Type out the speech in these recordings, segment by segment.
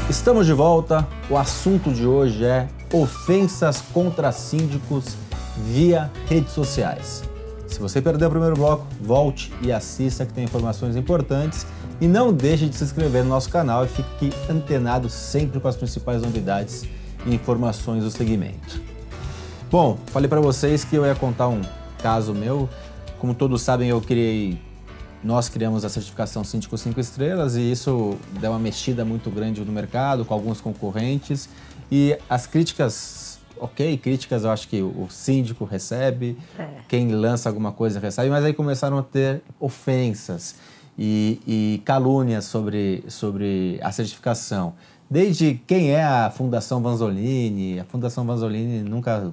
Estamos de volta. O assunto de hoje é ofensas contra síndicos via redes sociais. Se você perdeu o primeiro bloco, volte e assista que tem informações importantes. E não deixe de se inscrever no nosso canal e fique antenado sempre com as principais novidades e informações do segmento. Bom, falei para vocês que eu ia contar um caso meu. Como todos sabem, nós criamos a certificação Síndico 5 Estrelas e isso deu uma mexida muito grande no mercado com alguns concorrentes. E as críticas, críticas eu acho que o síndico recebe, quem lança alguma coisa recebe, mas aí começaram a ter ofensas e calúnias sobre a certificação. Desde quem é a Fundação Vanzolini,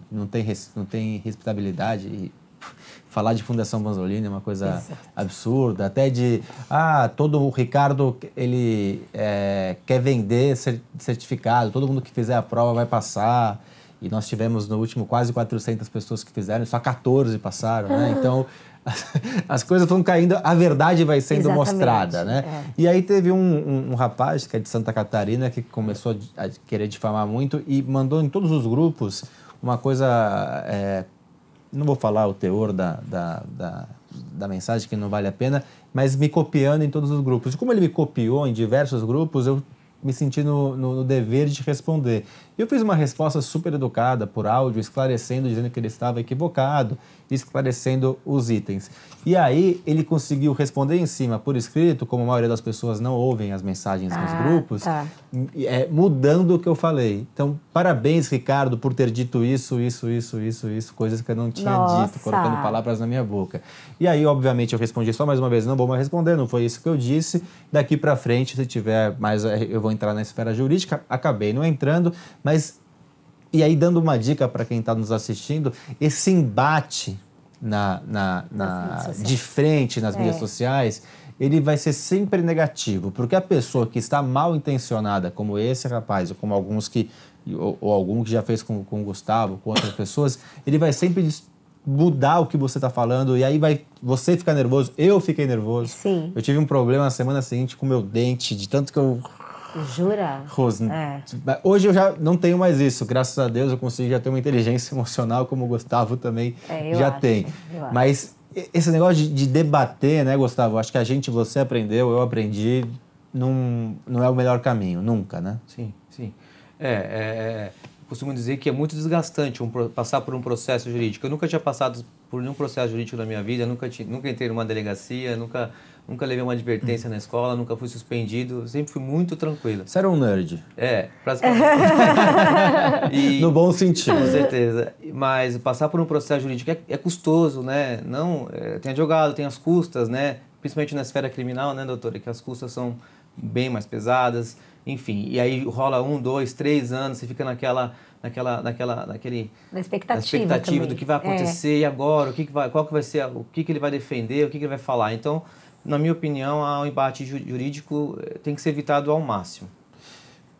não tem respeitabilidade. E falar de Fundação Vanzolini é uma coisa absurda. Até de, o Ricardo, ele quer vender certificado, todo mundo que fizer a prova vai passar. E nós tivemos no último quase 400 pessoas que fizeram, só 14 passaram, né? Então, as coisas vão caindo, a verdade vai sendo mostrada, né? E aí teve um rapaz, que é de Santa Catarina, que começou a querer difamar muito e mandou em todos os grupos uma coisa... não vou falar o teor da mensagem, que não vale a pena, mas me copiando em todos os grupos. E como ele me copiou em diversos grupos, eu me senti no dever de responder. Eu fiz uma resposta super educada por áudio, esclarecendo, dizendo que ele estava equivocado, esclarecendo os itens. E aí ele conseguiu responder em cima, por escrito, como a maioria das pessoas não ouvem as mensagens nos grupos, mudando o que eu falei. Então, parabéns, Ricardo, por ter dito isso, coisas que eu não tinha dito, colocando palavras na minha boca. E aí, obviamente, eu respondi só mais uma vez, não vou mais responder, não foi isso que eu disse. Daqui para frente, se tiver mais, eu vou entrar na esfera jurídica. Acabei não entrando, mas... E aí, dando uma dica para quem está nos assistindo, esse embate de frente nas mídias sociais, ele vai ser sempre negativo, porque a pessoa que está mal intencionada, como esse rapaz, ou como alguns ou algum que já fez com o Gustavo, com outras pessoas, ele vai sempre mudar o que você está falando, e aí você ficar nervoso, eu fiquei nervoso. Sim. Eu tive um problema na semana seguinte com o meu dente, de tanto que eu... Jura? Hoje eu já não tenho mais isso, graças a Deus eu consigo já ter uma inteligência emocional como o Gustavo também tem. Mas esse negócio de debater, né, Gustavo? Acho que você aprendeu, eu aprendi, não é o melhor caminho, nunca, né? Sim. Costumo dizer que é muito desgastante passar por um processo jurídico. Eu nunca tinha passado por nenhum processo jurídico na minha vida, nunca entrei numa delegacia, nunca levei uma advertência na escola, nunca fui suspendido, sempre fui muito tranquilo. Você era um nerd? Praticamente. No bom sentido. Com certeza. Mas passar por um processo jurídico é custoso, né? Tem advogado, tem as custas, né? Principalmente na esfera criminal, né, doutora? Que as custas são bem mais pesadas. Enfim, e aí rola 1, 2, 3 anos, você fica na expectativa do que vai acontecer e agora, qual que vai ser, o que ele vai defender, o que ele vai falar. Então, na minha opinião, o embate jurídico tem que ser evitado ao máximo.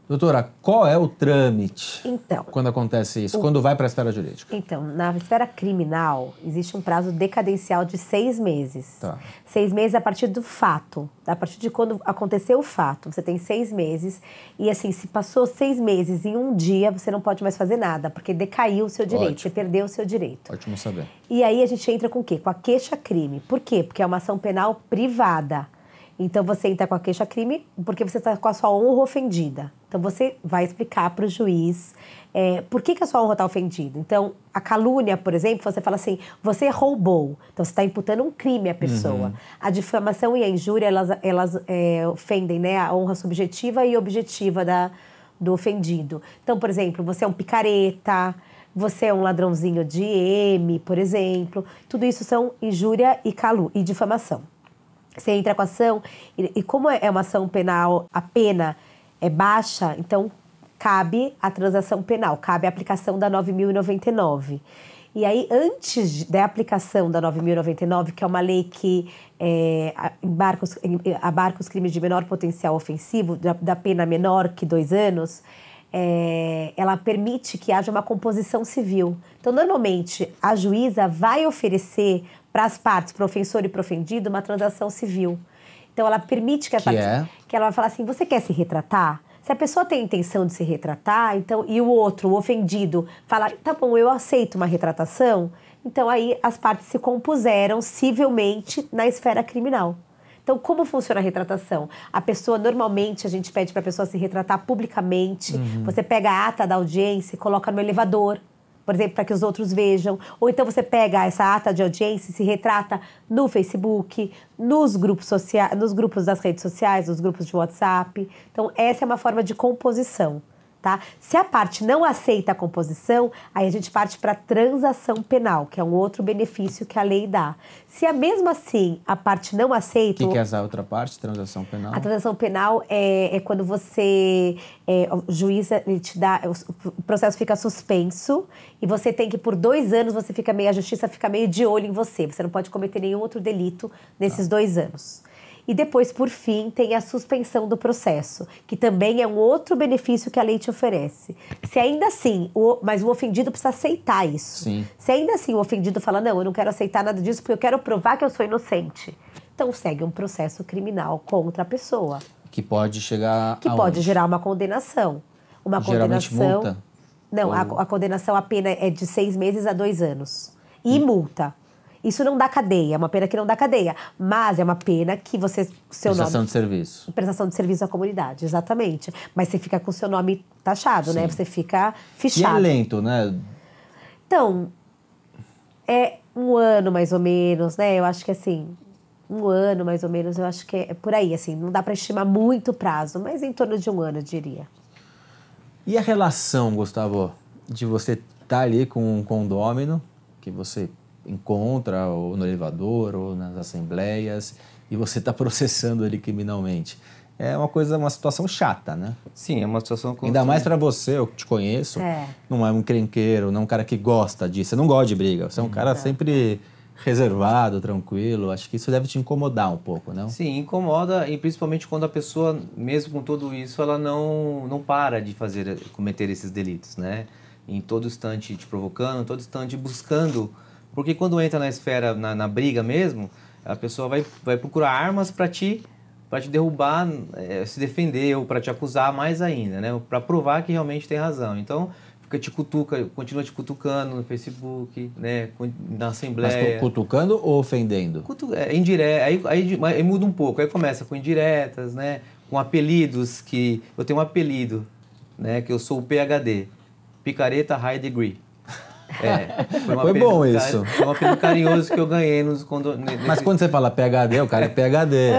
Doutora, qual é o trâmite quando acontece isso? Quando vai para a esfera jurídica? Então, na esfera criminal, existe um prazo decadencial de 6 meses. 6 meses a partir do fato. A partir de quando aconteceu o fato. Você tem 6 meses. E assim, se passou 6 meses em um dia, você não pode mais fazer nada, porque decaiu o seu direito. Você perdeu o seu direito. Ótimo saber. E aí a gente entra com o quê? Com a queixa-crime. Por quê? Porque é uma ação penal privada. Então, você entra com a queixa-crime porque você está com a sua honra ofendida. Então, você vai explicar para o juiz por que a sua honra está ofendida. Então, a calúnia, por exemplo, você fala assim, você roubou. Então, você está imputando um crime à pessoa. A difamação e a injúria, elas ofendem, né, a honra subjetiva e objetiva do ofendido. Então, por exemplo, você é um picareta, você é um ladrãozinho de M, por exemplo. Tudo isso são injúria e difamação. Você entra com a ação, e como é uma ação penal, a pena é baixa, então cabe a transação penal, cabe a aplicação da 9.099. E aí, antes da aplicação da 9.099, que é uma lei que abarca os crimes de menor potencial ofensivo, da pena menor que 2 anos, ela permite que haja uma composição civil. Então, normalmente, a juíza vai oferecer para as partes, para o ofensor e para o ofendido, uma transação civil. Então, ela permite que ela vai falar assim, você quer se retratar? Se a pessoa tem a intenção de se retratar, então, e o outro, o ofendido, fala, tá bom, eu aceito uma retratação, então aí as partes se compuseram civilmente na esfera criminal. Então, como funciona a retratação? A pessoa, normalmente, a gente pede para a pessoa se retratar publicamente. Você pega a ata da audiência e coloca no elevador, por exemplo, para que os outros vejam. Ou então você pega essa ata de audiência e se retrata no Facebook, nos grupos sociais, nos grupos das redes sociais, nos grupos de WhatsApp. Então, essa é uma forma de composição. Tá? Se a parte não aceita a composição, aí a gente parte para a transação penal, que é um outro benefício que a lei dá. Se mesmo assim a parte não aceita... O que é essa outra parte, transação penal? A transação penal é quando você... o juiz ele te dá... O processo fica suspenso e você tem que, por 2 anos, a justiça fica meio de olho em você. Você não pode cometer nenhum outro delito nesses 2 anos. E depois, por fim, tem a suspensão do processo, que também é um outro benefício que a lei te oferece. Se ainda assim, mas o ofendido precisa aceitar isso. Sim. Se ainda assim o ofendido fala, não, eu não quero aceitar nada disso porque eu quero provar que eu sou inocente. Então segue um processo criminal contra a pessoa. Que pode chegar Que pode gerar uma condenação. Uma Geralmente condenação... multa? Não, a condenação, a pena é de 6 meses a 2 anos. E multa. Isso não dá cadeia, é uma pena que não dá cadeia. Mas é uma pena que você... Prestação de serviço. Prestação de serviço à comunidade, exatamente. Mas você fica com o seu nome taxado, né? Você fica fichado. E é lento, né? Então, é 1 ano mais ou menos, né? Eu acho que assim, 1 ano mais ou menos, eu acho que é por aí, assim. Não dá para estimar muito prazo, mas em torno de 1 ano, eu diria. E a relação, Gustavo, de você estar ali com um condômino, que você encontra ou no elevador ou nas assembleias e você está processando ele criminalmente. É uma situação chata, né? Sim, é uma situação... Ainda mais para você, eu te conheço, não é um encrenqueiro, não é um cara que gosta disso, você não gosta de briga, você é um cara sempre reservado, tranquilo, acho que isso deve te incomodar um pouco, não? Sim, incomoda, e principalmente quando a pessoa, mesmo com tudo isso, ela não para de cometer esses delitos, né? Em todo instante te provocando, em todo instante buscando. Porque quando entra na esfera, na briga mesmo, a pessoa vai procurar armas para te derrubar, se defender ou para te acusar mais ainda, né? Para provar que realmente tem razão. Então, continua te cutucando no Facebook, né? Na Assembleia. Mas cutucando ou ofendendo? Indireto, aí muda um pouco. Aí começa com indiretas, né? Com apelidos, que eu tenho um apelido, né? Que eu sou o PhD, Picareta High Degree. Foi bom isso. Foi um apelido carinhoso que eu ganhei Mas quando você fala PhD, o cara é PhD.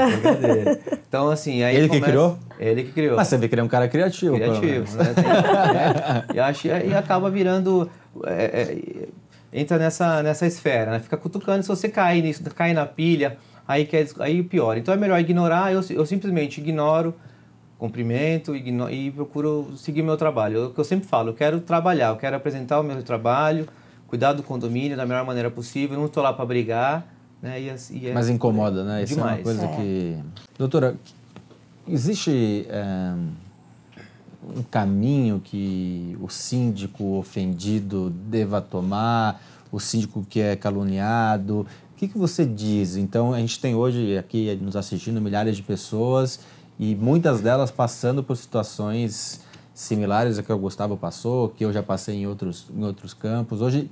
Então, assim... Aí ele que criou? Ele que criou. Mas você vê que ele é um cara criativo. Criativo, né? E acaba virando... entra nessa esfera, né? Fica cutucando. Se você cai na pilha, aí piora. Então é melhor ignorar. Eu simplesmente ignoro, cumprimento e procuro seguir meu trabalho. O que eu sempre falo, eu quero trabalhar, eu quero apresentar o meu trabalho, cuidar do condomínio da melhor maneira possível, não estou lá para brigar, né? Mas incomoda, né? Isso demais. É uma coisa que... Doutora, existe um caminho que o síndico ofendido deva tomar, o síndico que é caluniado? O que você diz? Então, a gente tem hoje aqui nos assistindo milhares de pessoas e muitas delas passando por situações similares a que o Gustavo passou, que eu já passei em outros campos. Hoje,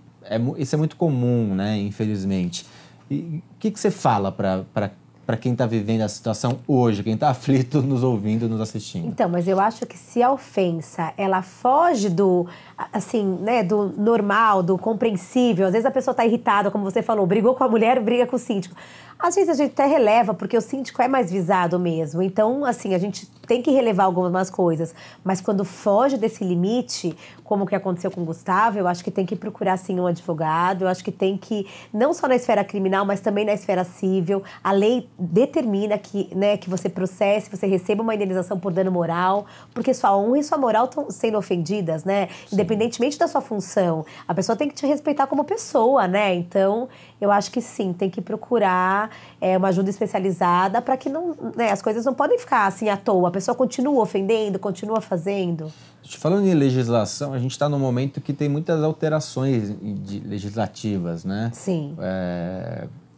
isso é muito comum, né? Infelizmente. E o que você fala para quem está vivendo a situação hoje, quem está aflito nos ouvindo, nos assistindo? Então, mas eu acho que se a ofensa, ela foge do, assim, né, do normal, do compreensível, às vezes a pessoa está irritada, como você falou, brigou com a mulher, briga com o síndico. Às vezes a gente até releva, porque o síndico é mais visado mesmo. Então, assim, a gente tem que relevar algumas coisas. Mas quando foge desse limite, como o que aconteceu com o Gustavo, eu acho que tem que procurar, sim, um advogado. Eu acho que tem que, não só na esfera criminal, mas também na esfera civil. A lei determina que, né, que você processe, você receba uma indenização por dano moral, porque sua honra e sua moral estão sendo ofendidas, né? Sim. Independentemente da sua função. A pessoa tem que te respeitar como pessoa, né? Então, eu acho que sim, tem que procurar uma ajuda especializada para que não, né, as coisas não podem ficar assim à toa. A pessoa continua ofendendo, continua fazendo. Falando em legislação, a gente está num momento que tem muitas alterações legislativas, né? Sim.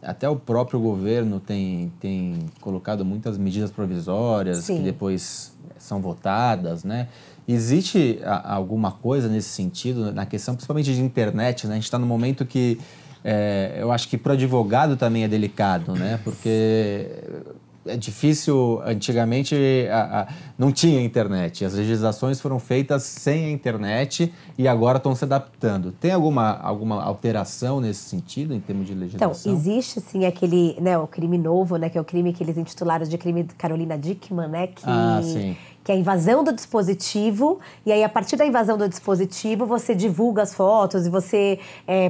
até o próprio governo tem colocado muitas medidas provisórias Sim. que depois são votadas, né? Existe alguma coisa nesse sentido, na questão principalmente de internet, né? A gente está num momento que eu acho que para o advogado também é delicado, né? Porque é difícil, antigamente não tinha internet, as legislações foram feitas sem a internet e agora estão se adaptando. Tem alguma alteração nesse sentido, em termos de legislação? Então, existe sim aquele, né, o crime novo, né, que é o crime que eles intitularam de crime de Carolina Dickmann, né, sim. que é a invasão do dispositivo, e aí a partir da invasão do dispositivo você divulga as fotos e você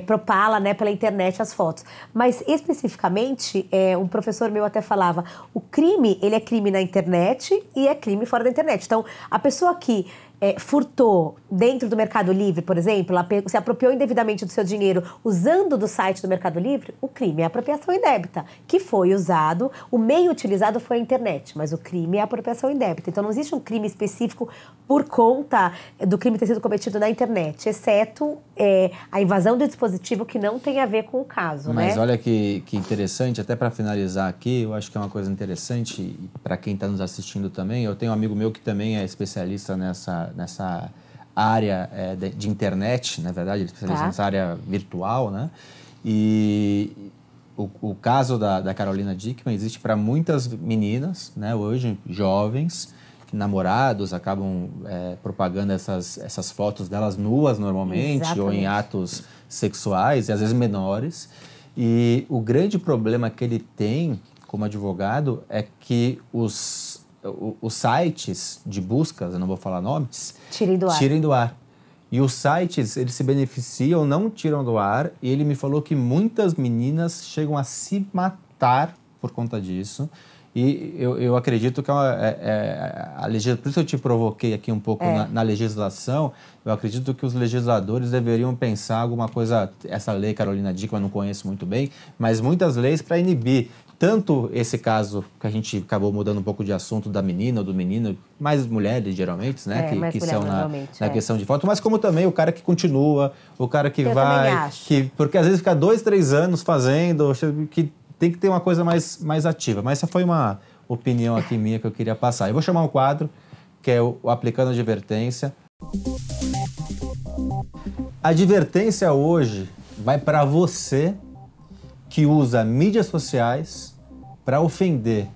propala, né, pela internet as fotos. Mas especificamente, um professor meu até falava, o crime, ele é crime na internet e é crime fora da internet. Então, a pessoa que furtou dentro do Mercado Livre, por exemplo, ela se apropriou indevidamente do seu dinheiro usando do site do Mercado Livre, o crime é apropriação indébita, que foi usado, o meio utilizado foi a internet, mas o crime é apropriação indébita. Então não existe um crime específico por conta do crime ter sido cometido na internet, exceto a invasão do dispositivo que não tem a ver com o caso, Mas né? olha que interessante, até para finalizar aqui, eu acho que é uma coisa interessante para quem está nos assistindo também. Eu tenho um amigo meu que também é especialista nessa área de internet, na verdade, ele é especialista nessa área virtual, né? E o caso da Carolina Dickmann existe para muitas meninas, né, hoje, jovens, que namorados acabam propagando essas fotos delas nuas normalmente, Exatamente. ou em atos sexuais, e às vezes menores. E o grande problema que ele tem como advogado é que os sites de buscas, eu não vou falar nomes, tirem do ar. E os sites, eles se beneficiam, não tiram do ar, e ele me falou que muitas meninas chegam a se matar por conta disso. E eu acredito que a legislação, por isso eu te provoquei aqui um pouco na legislação, eu acredito que os legisladores deveriam pensar alguma coisa, essa lei Carolina Dickmann eu não conheço muito bem, mas muitas leis para inibir tanto esse caso que a gente acabou mudando um pouco de assunto da menina ou do menino, mais mulheres geralmente, né, que são na questão de foto, mas como também o cara que continua, o cara que vai, porque às vezes fica 2, 3 anos fazendo, que tem que ter uma coisa mais ativa. Mas essa foi uma opinião aqui minha que eu queria passar. Eu vou chamar um quadro, que é o Aplicando Advertência. A advertência hoje vai para você que usa mídias sociais para ofender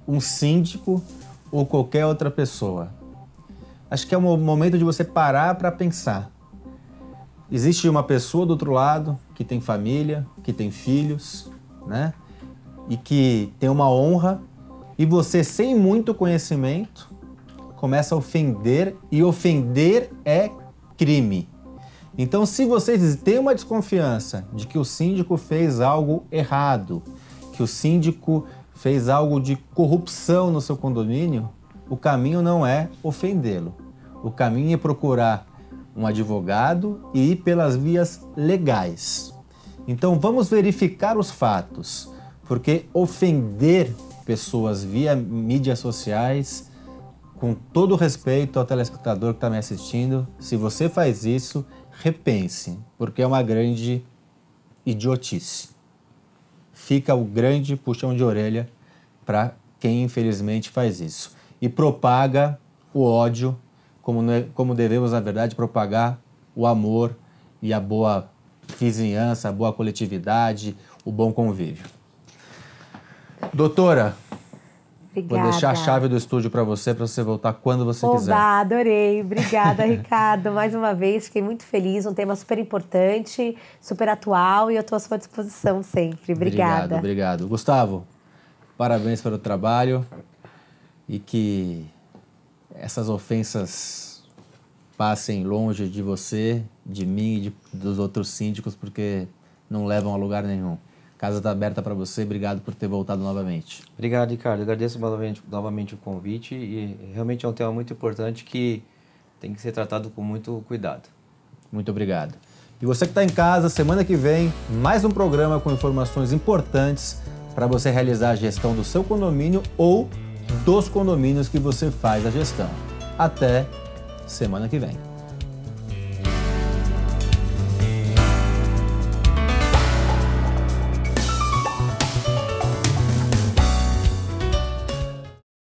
um síndico ou qualquer outra pessoa. Acho que é um momento de você parar para pensar. Existe uma pessoa do outro lado que tem família, que tem filhos, né? E que tem uma honra, e você, sem muito conhecimento, começa a ofender, e ofender é crime. Então, se vocês têm uma desconfiança de que o síndico fez algo errado, que o síndico fez algo de corrupção no seu condomínio, o caminho não é ofendê-lo. O caminho é procurar um advogado e ir pelas vias legais. Então, vamos verificar os fatos, porque ofender pessoas via mídias sociais, com todo respeito ao telespectador que está me assistindo, se você faz isso, repense, porque é uma grande idiotice. Fica o grande puxão de orelha para quem infelizmente faz isso. E propaga o ódio, como devemos, na verdade, propagar o amor e a boa vizinhança, a boa coletividade, o bom convívio. Doutora, Obrigada. Vou deixar a chave do estúdio para você voltar quando você quiser. Adorei. Obrigada, Ricardo. Mais uma vez, fiquei muito feliz. Um tema super importante, super atual, e eu estou à sua disposição sempre. Obrigada. Obrigado. Gustavo, parabéns pelo trabalho e que essas ofensas passem longe de você, de mim e dos outros síndicos, porque não levam a lugar nenhum. Casa está aberta para você. Obrigado por ter voltado novamente. Obrigado, Ricardo. Eu agradeço novamente o convite e realmente é um tema muito importante que tem que ser tratado com muito cuidado. Muito obrigado. E você que está em casa, semana que vem, mais um programa com informações importantes para você realizar a gestão do seu condomínio ou dos condomínios que você faz a gestão. Até semana que vem.